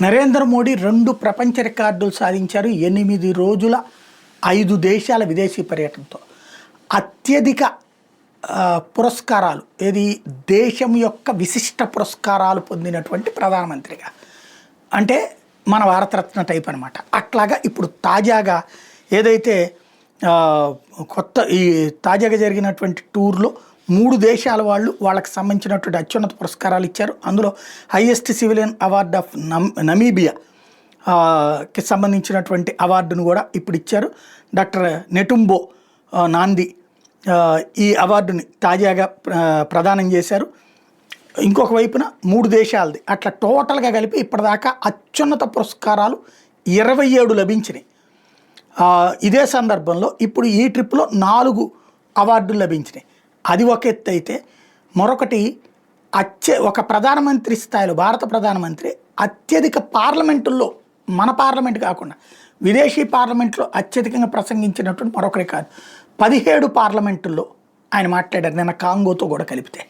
నరేంద్ర మోడీ 2 ప్రపంచ రికార్డులు సాధించారు. 8 రోజుల 5 దేశాల విదేశీ పర్యటనతో. అత్యధిక పురస్కారాలు ఏది దేశం యొక్క విశిష్ట పురస్కారాలు పొందినటువంటి ప్రధానమంత్రిగా, అంటే మన భారతరత్న టైప్ అనమాట. అట్లాగా ఇప్పుడు తాజాగా ఏదైతే ఈ తాజాగా జరిగినటువంటి టూర్లో 3 దేశాల వాళ్ళకి సంబంధించినటువంటి అత్యున్నత పురస్కారాలు ఇచ్చారు. అందులో హైయెస్ట్ సివిలియన్ అవార్డ్ ఆఫ్ నమీబియాకి సంబంధించినటువంటి అవార్డును కూడా ఇప్పుడు ఇచ్చారు. డాక్టర్ నెటుంబో నాంది ఈ అవార్డుని తాజాగా ప్రదానం చేశారు. ఇంకొక వైపున 3 దేశాలది, అట్లా టోటల్గా కలిపి ఇప్పటిదాకా అత్యున్నత పురస్కారాలు 27 లభించినాయి. ఇదే సందర్భంలో ఇప్పుడు ఈ ట్రిప్లో 4 అవార్డులు లభించినాయి. అది ఒక ఎత్తు అయితే, మరొకటి ఒక ప్రధానమంత్రి స్థాయిలో భారత ప్రధానమంత్రి అత్యధిక పార్లమెంటుల్లో, మన పార్లమెంట్ కాకుండా విదేశీ పార్లమెంట్లో అత్యధికంగా ప్రసంగించినటువంటి మరొక రికార్డు. 17 పార్లమెంటుల్లో ఆయన మాట్లాడారు, నిన్న కాంగోతో కూడా కలిపితే.